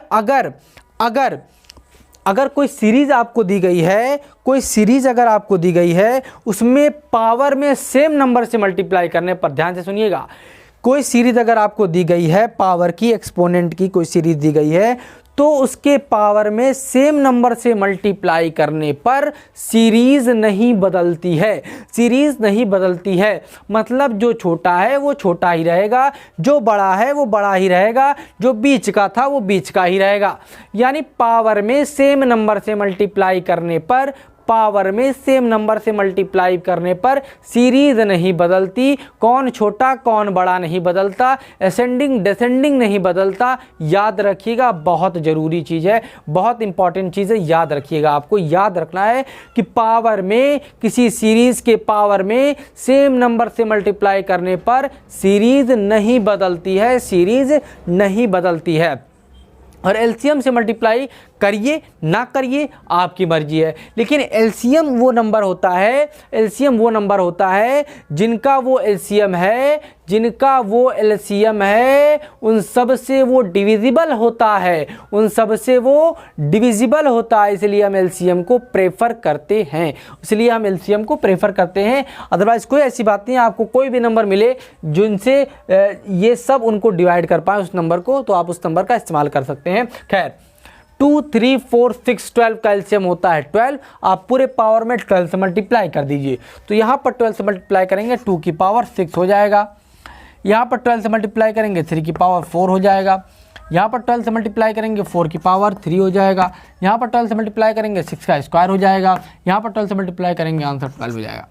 अगर कोई सीरीज़ आपको दी गई है, कोई सीरीज़ अगर आपको दी गई है, उसमें पावर में सेम नंबर से मल्टीप्लाई करने पर, ध्यान से सुनिएगा, कोई सीरीज़ अगर आपको दी गई है, पावर की एक्सपोनेंट की कोई सीरीज़ दी गई है, तो उसके पावर में सेम नंबर से मल्टीप्लाई करने पर सीरीज़ नहीं बदलती है। सीरीज़ नहीं बदलती है मतलब जो छोटा है वो छोटा ही रहेगा, जो बड़ा है वो बड़ा ही रहेगा, जो बीच का था वो बीच का ही रहेगा। यानी पावर में सेम नंबर से मल्टीप्लाई करने पर सीरीज नहीं बदलती। कौन छोटा कौन बड़ा नहीं बदलता, असेंडिंग डिसेंडिंग नहीं बदलता। याद रखिएगा, बहुत ज़रूरी चीज़ है, बहुत इंपॉर्टेंट चीज़ है, याद रखिएगा। आपको याद रखना है कि पावर में, किसी सीरीज़ के पावर में सेम नंबर से मल्टीप्लाई करने पर सीरीज़ नहीं बदलती है, सीरीज़ नहीं बदलती है। और एलसीएम से मल्टीप्लाई करिए ना करिए आपकी मर्जी है, लेकिन एलसीएम वो नंबर होता है जिनका वो एलसीएम है उन सब से वो डिविजिबल होता है, इसलिए हम एलसीएम को प्रेफर करते हैं। अदरवाइज कोई ऐसी बात नहीं है, आपको कोई भी नंबर मिले जिनसे ये सब उनको डिवाइड कर पाए उस नंबर को, तो आप उस नंबर का इस्तेमाल कर सकते हैं। खैर 2, 3, 4, 6, 12 का एलसीएम होता है 12। आप पूरे पावर में 12 से मल्टीप्लाई कर दीजिए, तो यहाँ पर 12 से मल्टीप्लाई करेंगे 2 की पावर 6 हो जाएगा। यहाँ पर 12 से मल्टीप्लाई करेंगे 3 की पावर 4 हो जाएगा। यहाँ पर 12 से मल्टीप्लाई करेंगे 4 की पावर 3 हो जाएगा। यहाँ पर 12 से मल्टीप्लाई करेंगे 6 का स्क्वायर हो जाएगा। यहाँ पर 12 से मल्टीप्लाई करेंगे आंसर 12 हो जाएगा।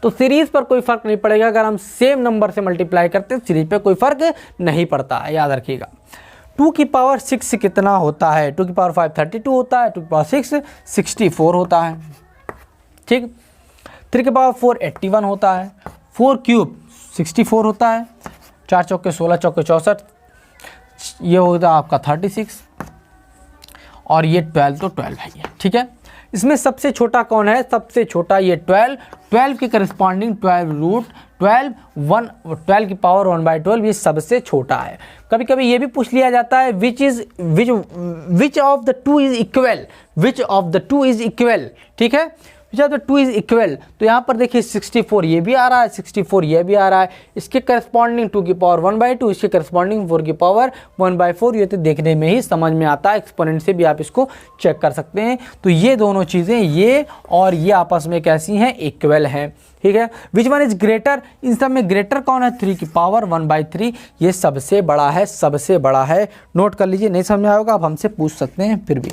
तो सीरीज़ पर कोई फ़र्क नहीं पड़ेगा, अगर हम सेम नंबर से मल्टीप्लाई करते हैं सीरीज पर कोई फ़र्क नहीं पड़ता है, याद रखिएगा। 2 की पावर 6 कितना होता है? 2 की पावर 5 32 होता है, 2 की पावर 6 64 होता है, ठीक। 3 की पावर 4 81 होता है, 4 क्यूब 64 होता है, 4 चौके 16 चौके 64, ये होता है आपका 36, और ये 12 तो 12 है ये, ठीक है। इसमें सबसे छोटा कौन है? सबसे छोटा ये 12 के करस्पॉन्डिंग 12 की पावर 1/12 ये सबसे छोटा है। कभी कभी ये भी पूछ लिया जाता है which of the two is equal, ठीक है, which of the two is equal. तो यहाँ पर देखिए 64 ये भी आ रहा है, 64 ये भी आ रहा है, इसके करस्पॉन्डिंग 2 की पावर 1/2, इसके करस्पॉन्डिंग 4 की पावर 1/4। ये तो देखने में ही समझ में आता है, एक्सपोनेंट से भी आप इसको चेक कर सकते हैं। तो ये दोनों चीज़ें, ये और ये आपस में कैसी हैं? इक्वल हैं, ठीक है। Which one is greater? इन सब में ग्रेटर कौन है? 3 की पावर 1/3, ये सबसे बड़ा है, सबसे बड़ा है। नोट कर लीजिए, नहीं समझ में आएगा आप हमसे पूछ सकते हैं, फिर भी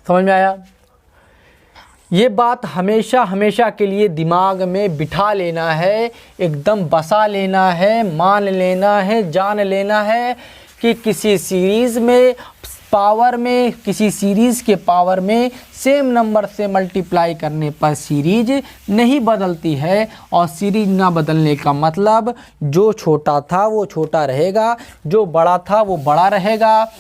समझ में आया? ये बात हमेशा हमेशा के लिए दिमाग में बिठा लेना है, एकदम बसा लेना है, मान लेना है, जान लेना है कि किसी सीरीज़ के पावर में सेम नंबर से मल्टीप्लाई करने पर सीरीज नहीं बदलती है। और सीरीज ना बदलने का मतलब जो छोटा था वो छोटा रहेगा, जो बड़ा था वो बड़ा रहेगा,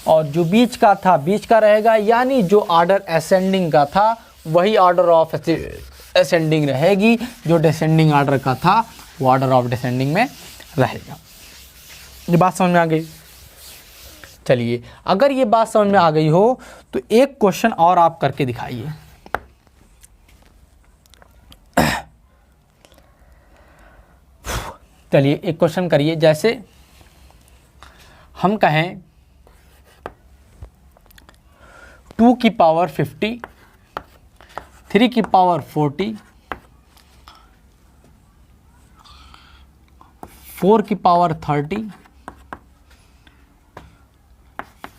और जो बीच का था बीच का रहेगा। यानी जो ऑर्डर असेंडिंग का था वही ऑर्डर ऑफ असेंडिंग रहेगी, जो डिसेंडिंग ऑर्डर का था वो ऑर्डर ऑफ डिसेंडिंग में रहेगा। ये बात समझ में आ गई? चलिए, अगर ये बात समझ में आ गई हो तो एक क्वेश्चन और आप करके दिखाइए। चलिए एक क्वेश्चन करिए, जैसे हम कहें 2 की पावर 50, 3 की पावर 40, 4 की पावर 30,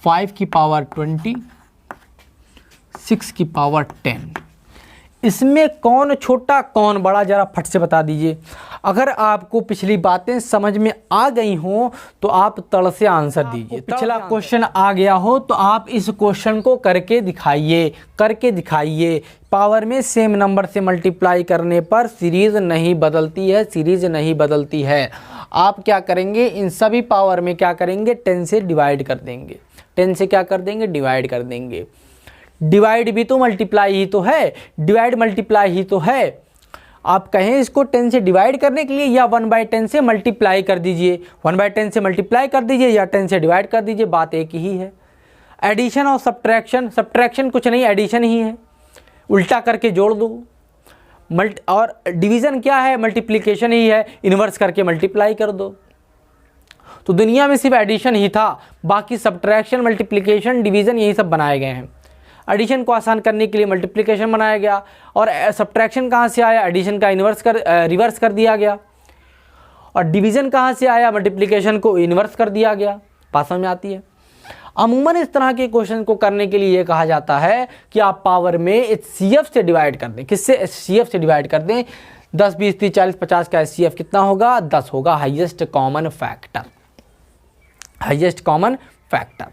5 की पावर 20, 6 की पावर 10। इसमें कौन छोटा कौन बड़ा, जरा फट से बता दीजिए। अगर आपको पिछली बातें समझ में आ गई हों तो आप तड़ से आंसर दीजिए। पिछला क्वेश्चन आ गया हो तो आप इस क्वेश्चन को करके दिखाइए। पावर में सेम नंबर से मल्टीप्लाई करने पर सीरीज नहीं बदलती है। आप क्या करेंगे? इन सभी पावर में क्या करेंगे? 10 से डिवाइड कर देंगे। 10 से क्या कर देंगे? डिवाइड कर देंगे। डिवाइड भी तो मल्टीप्लाई ही तो है, डिवाइड मल्टीप्लाई ही तो है। आप कहें इसको 10 से डिवाइड करने के लिए, या 1/10 से मल्टीप्लाई कर दीजिए, 1/10 से मल्टीप्लाई कर दीजिए, या 10 से डिवाइड कर दीजिए, बात एक ही है। एडिशन और सब्ट्रैक्शन कुछ नहीं, एडिशन ही है, उल्टा करके जोड़ दो। और डिवीज़न क्या है? मल्टीप्लिकेशन ही है, इन्वर्स करके मल्टीप्लाई कर दो। तो दुनिया में सिर्फ एडिशन ही था, बाकी सब्ट्रैक्शन, मल्टीप्लिकेशन, डिवीज़न यही सब बनाए गए हैं। एडिशन को आसान करने के लिए मल्टीप्लिकेशन बनाया गया, और सब्ट्रैक्शन कहाँ से आया, एडिशन का रिवर्स कर दिया गया, और डिवीज़न कहाँ से आया, मल्टीप्लिकेशन को इन्वर्स कर दिया गया। बात समझ में आती है। अमूमन इस तरह के क्वेश्चन को करने के लिए ये कहा जाता है कि आप पावर में HCF से डिवाइड कर दें। किससे? HCF से डिवाइड कर दें। 10, 20, 30, 40, 50 का HCF कितना होगा? 10 होगा, highest common factor. Highest common factor,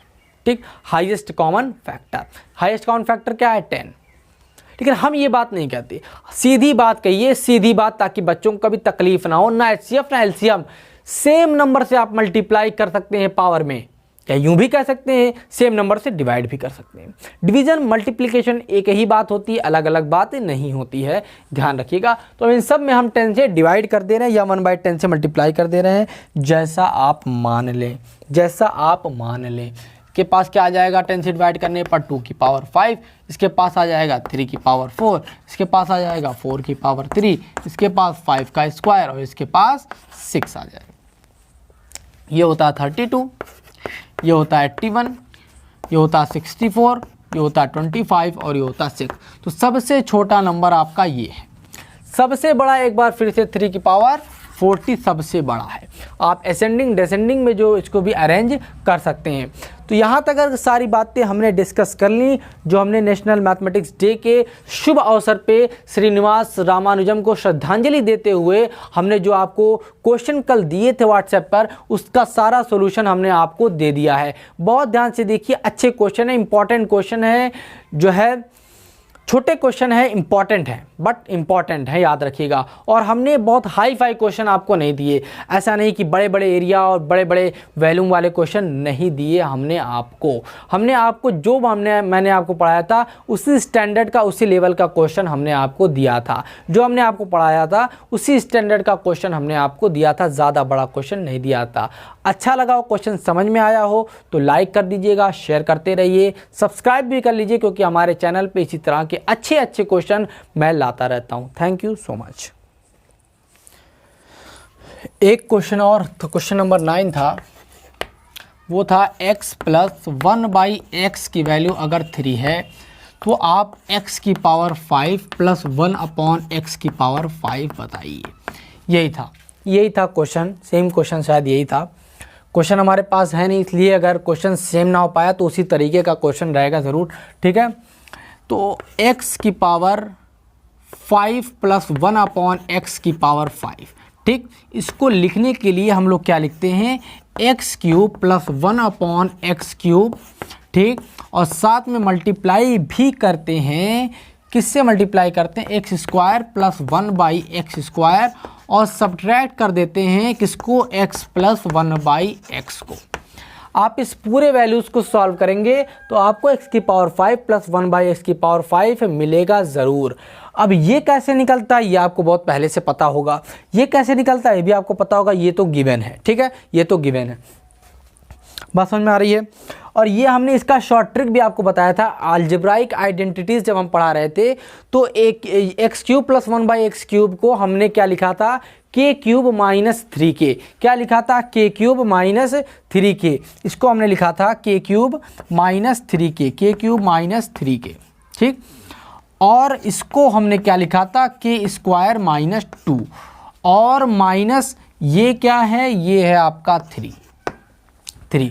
ठीक, highest common factor. Highest common factor क्या है? 10। लेकिन हम ये बात नहीं कहते, सीधी बात कहिए, सीधी बात, ताकि बच्चों को कभी तकलीफ ना हो। ना HCF ना LCM, सेम नंबर से आप मल्टीप्लाई कर सकते हैं पावर में, या यूं भी कह सकते हैं सेम नंबर से डिवाइड भी कर सकते हैं। डिवीजन, मल्टीप्लिकेशन एक ही बात होती है, अलग अलग बातें नहीं होती है, ध्यान रखिएगा। तो इन सब में हम 10 से डिवाइड कर दे रहे हैं या 1/10 से मल्टीप्लाई कर दे रहे हैं, जैसा आप मान लें, जैसा आप मान लें। के पास क्या आ जाएगा 10 से डिवाइड करने पर? 2 की पावर 5, इसके पास आ जाएगा 3 की पावर 4, इसके पास आ जाएगा 4 की पावर 3, इसके पास 5 का स्क्वायर, और इसके पास 6 आ जाएगा। ये होता है 32, ये होता है 81, ये होता है 64, ये होता है 25, और ये होता है 6। तो सबसे छोटा नंबर आपका ये है। सबसे बड़ा, एक बार फिर से 3 की पावर 40 सबसे बड़ा है। आप असेंडिंग डिसेंडिंग में जो इसको भी अरेंज कर सकते हैं। तो यहाँ तक अगर सारी बातें हमने डिस्कस कर ली, जो हमने नेशनल मैथमेटिक्स डे के शुभ अवसर पे श्रीनिवास रामानुजम को श्रद्धांजलि देते हुए हमने जो आपको क्वेश्चन कल दिए थे व्हाट्सएप पर, उसका सारा सॉल्यूशन हमने आपको दे दिया है। बहुत ध्यान से देखिए, अच्छे क्वेश्चन है, इंपॉर्टेंट क्वेश्चन है, जो है छोटे क्वेश्चन है, इंपॉर्टेंट है, बट इंपॉर्टेंट है, याद रखिएगा। और हमने बहुत हाई फाई क्वेश्चन आपको नहीं दिए, ऐसा नहीं कि बड़े बड़े एरिया और बड़े बड़े वॉल्यूम वाले क्वेश्चन नहीं दिए हमने आपको जो मैंने आपको पढ़ाया था उसी स्टैंडर्ड का, उसी लेवल का क्वेश्चन हमने आपको दिया था। जो हमने आपको पढ़ाया था उसी स्टैंडर्ड का क्वेश्चन हमने आपको दिया था, ज़्यादा बड़ा क्वेश्चन नहीं दिया था। अच्छा लगा हो, क्वेश्चन समझ में आया हो तो लाइक कर दीजिएगा, शेयर करते रहिए, सब्सक्राइब भी कर लीजिए, क्योंकि हमारे चैनल पे इसी तरह के अच्छे अच्छे क्वेश्चन मैं लाता रहता हूं। Thank you so much. एक क्वेश्चन और, तो क्वेश्चन नंबर 9 था, वो था x + 1/x की वैल्यू अगर 3 है तो आप x की पावर 5 + 1/x की पावर 5 बताइए। यही था क्वेश्चन, सेम क्वेश्चन शायद यही था। क्वेश्चन हमारे पास है नहीं, इसलिए अगर क्वेश्चन सेम ना हो पाया तो उसी तरीके का क्वेश्चन रहेगा ज़रूर, ठीक है। तो x की पावर 5 + 1/x की पावर 5, ठीक। इसको लिखने के लिए हम लोग क्या लिखते हैं? x³ + 1/x³, ठीक, और साथ में मल्टीप्लाई भी करते हैं। किससे मल्टीप्लाई करते हैं? x² + 1/x², और सब्ट्रैक्ट कर देते हैं किसको? x + 1/x को। आप इस पूरे वैल्यूज़ को सॉल्व करेंगे तो आपको x की पावर 5 + 1/x की पावर 5 मिलेगा ज़रूर। अब ये कैसे निकलता है ये आपको बहुत पहले से पता होगा, ये कैसे निकलता है ये भी आपको पता होगा, ये तो गिवन है, ठीक है, ये तो गिवन है। बात समझ में आ रही है? और ये हमने इसका शॉर्ट ट्रिक भी आपको बताया था, अलजेब्राइक आइडेंटिटीज़ जब हम पढ़ा रहे थे तो एक x³ + 1/x³ को हमने क्या लिखा था? k³ - 3k। क्या लिखा था? k³ - 3k। इसको हमने लिखा था k³ - 3k, k³ - 3k, ठीक। और इसको हमने क्या लिखा था? k² - 2, और माइनस ये क्या है? ये है आपका 3।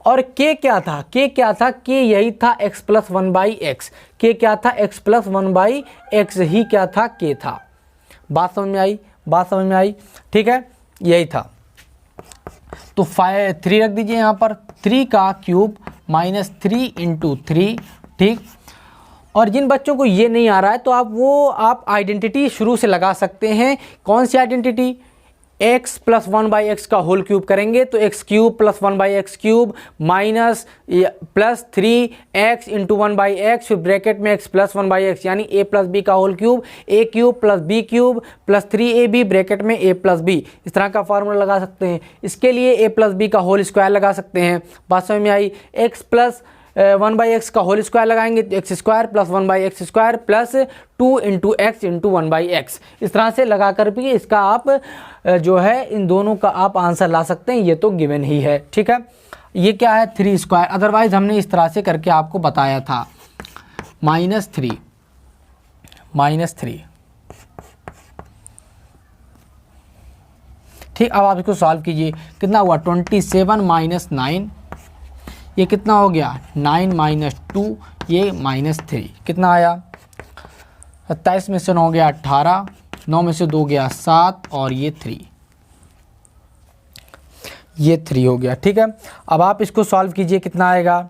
और k क्या था? k यही था x + 1/x। k क्या था? x + 1/x ही क्या था? k था। बात समझ में आई, ठीक है, यही था। तो 3 रख दीजिए यहाँ पर, 3 का क्यूब -3 × 3, ठीक। और जिन बच्चों को ये नहीं आ रहा है तो आप आइडेंटिटी शुरू से लगा सकते हैं। कौन सी आइडेंटिटी? x + 1/x का होल क्यूब करेंगे तो x³ + 1/x³ minus +3x × 1/x, फिर ब्रैकेट में x + 1/x, यानी a + b का whole cube, a³ + b³ + 3ab bracket में a + b। इस तरह का फार्मूला लगा सकते हैं। इसके लिए a + b का होल स्क्वायर लगा सकते हैं। बात समझ में आई? x + 1/x का होल स्क्वायर लगाएंगे तो x square plus 1/x square plus 2 into x into 1/x, इस तरह से लगा कर भी इसका आप जो है इन दोनों का आप आंसर ला सकते हैं, ये तो गिवन ही है। ठीक है, ये क्या है 3 स्क्वायर, अदरवाइज हमने इस तरह से करके आपको बताया था -3 ठीक। अब आप इसको सॉल्व कीजिए, कितना हुआ 27 - 9, ये कितना हो गया 9 - 2, ये -3, कितना आया 27 में से 9 गया 18, 9 में से 2 गया 7 और ये 3 हो गया। ठीक है, अब आप इसको सॉल्व कीजिए, कितना आएगा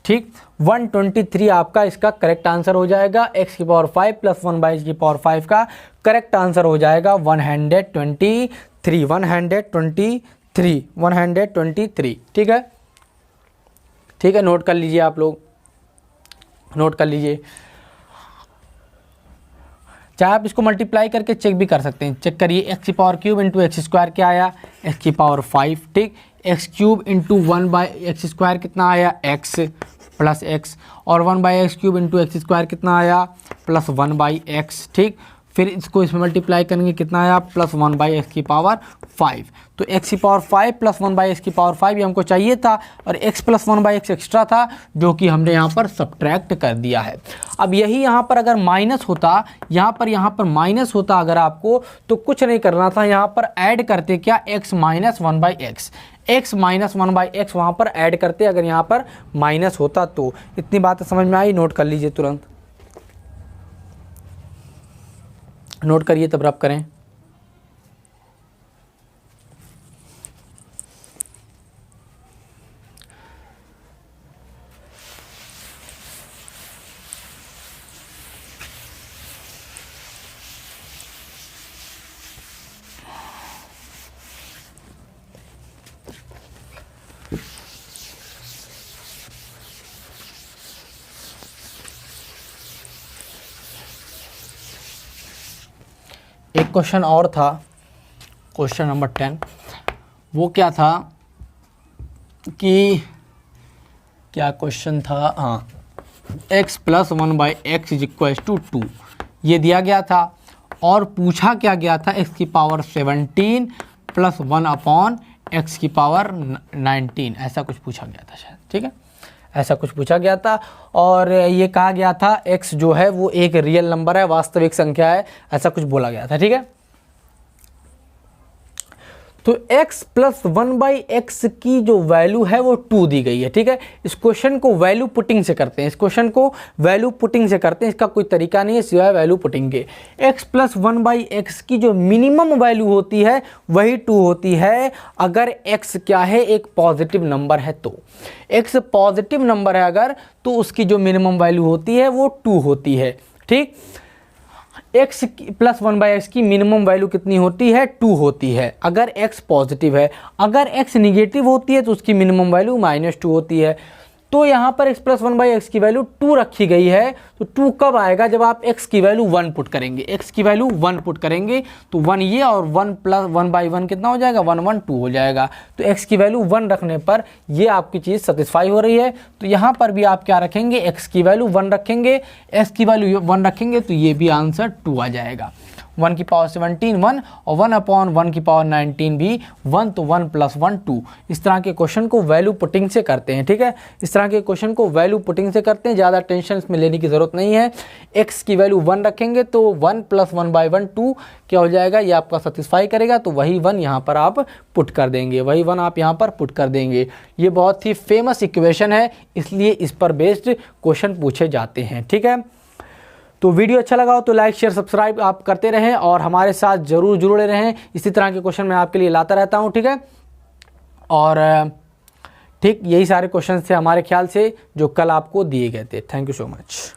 ठीक 123 आपका इसका करेक्ट आंसर हो जाएगा। x की पावर 5 प्लस 1/x की पावर 5 का करेक्ट आंसर हो जाएगा 123। ठीक है, नोट कर लीजिए, आप लोग नोट कर लीजिए। चाहे आप इसको मल्टीप्लाई करके चेक भी कर सकते हैं, चेक करिए। x की power cube into x square क्या आया, x की पावर 5। ठीक, x cube into 1/x square कितना आया x प्लस x, और 1/x cube into x square कितना आया प्लस 1/x। ठीक, फिर इसको इसमें मल्टीप्लाई करेंगे, कितना आया प्लस 1/x की पावर 5। तो x की पावर 5 प्लस 1/x की पावर 5 ये हमको चाहिए था, और x प्लस 1/x एक्स्ट्रा था जो कि हमने यहाँ पर सब्ट्रैक्ट कर दिया है। अब यही यहाँ पर अगर माइनस होता, यहाँ पर माइनस होता अगर आपको, तो कुछ नहीं करना था, यहाँ पर ऐड करते क्या x minus 1/x, x minus 1/x वहाँ पर ऐड करते अगर यहाँ पर माइनस होता तो। इतनी बातें समझ में आई, नोट कर लीजिए, तुरंत नोट करिए तब रब करें। एक क्वेश्चन और था, क्वेश्चन नंबर 10, वो क्या था कि क्या क्वेश्चन था, हाँ, x plus 1/x is equal to 2 ये दिया गया था, और पूछा क्या गया था x की पावर 17 प्लस 1/x की पावर 19, ऐसा कुछ पूछा गया था शायद। ठीक है, ऐसा कुछ पूछा गया था, और ये कहा गया था x जो है वो एक रियल नंबर है, वास्तविक संख्या है, ऐसा कुछ बोला गया था। ठीक है, तो x प्लस 1/x की जो वैल्यू है वो 2 दी गई है। ठीक है, इस क्वेश्चन को वैल्यू पुटिंग से करते हैं, इसका कोई तरीका नहीं है सिवाय वैल्यू पुटिंग के। x प्लस 1/x की जो मिनिमम वैल्यू होती है वही 2 होती है, अगर x क्या है एक पॉजिटिव नंबर है तो। x पॉजिटिव नंबर है अगर, तो उसकी जो मिनिमम वैल्यू होती है वो 2 होती है। ठीक, x प्लस 1/x की मिनिमम वैल्यू कितनी होती है 2 होती है अगर x पॉजिटिव है, अगर x निगेटिव होती है तो उसकी मिनिमम वैल्यू -2 होती है। तो यहाँ पर x प्लस 1/x की वैल्यू 2 रखी गई है, तो 2 कब आएगा जब आप x की वैल्यू 1 पुट करेंगे, x की वैल्यू 1 पुट करेंगे तो 1 ये और 1 प्लस 1/1 कितना हो जाएगा 1 1 2 हो जाएगा। तो x की वैल्यू 1 रखने पर ये आपकी चीज़ सेटिस्फाई हो रही है, तो यहाँ पर भी आप क्या रखेंगे x की वैल्यू 1 रखेंगे, x की वैल्यू 1 रखेंगे तो ये भी आंसर 2 आ जाएगा। 1 की पावर 17 1 और 1/1 की पावर 19 भी 1, तो 1 प्लस 1 2। इस तरह के क्वेश्चन को वैल्यू पुटिंग से करते हैं। ठीक है, इस तरह के क्वेश्चन को वैल्यू पुटिंग से करते हैं, ज़्यादा टेंशन इसमें लेने की ज़रूरत नहीं है। x की वैल्यू 1 रखेंगे तो 1 प्लस 1/1 2 क्या हो जाएगा, ये आपका सेटिस्फाई करेगा, तो वही 1 यहाँ पर आप पुट कर देंगे, वही 1 आप यहाँ पर पुट कर देंगे। ये बहुत ही फेमस इक्वेशन है, इसलिए इस पर बेस्ड क्वेश्चन पूछे जाते हैं। ठीक है, तो वीडियो अच्छा लगा हो तो लाइक शेयर सब्सक्राइब आप करते रहें और हमारे साथ ज़रूर जुड़े रहें, इसी तरह के क्वेश्चन मैं आपके लिए लाता रहता हूं। ठीक है, और ठीक यही सारे क्वेश्चन थे हमारे ख्याल से जो कल आपको दिए गए थे। Thank you so much.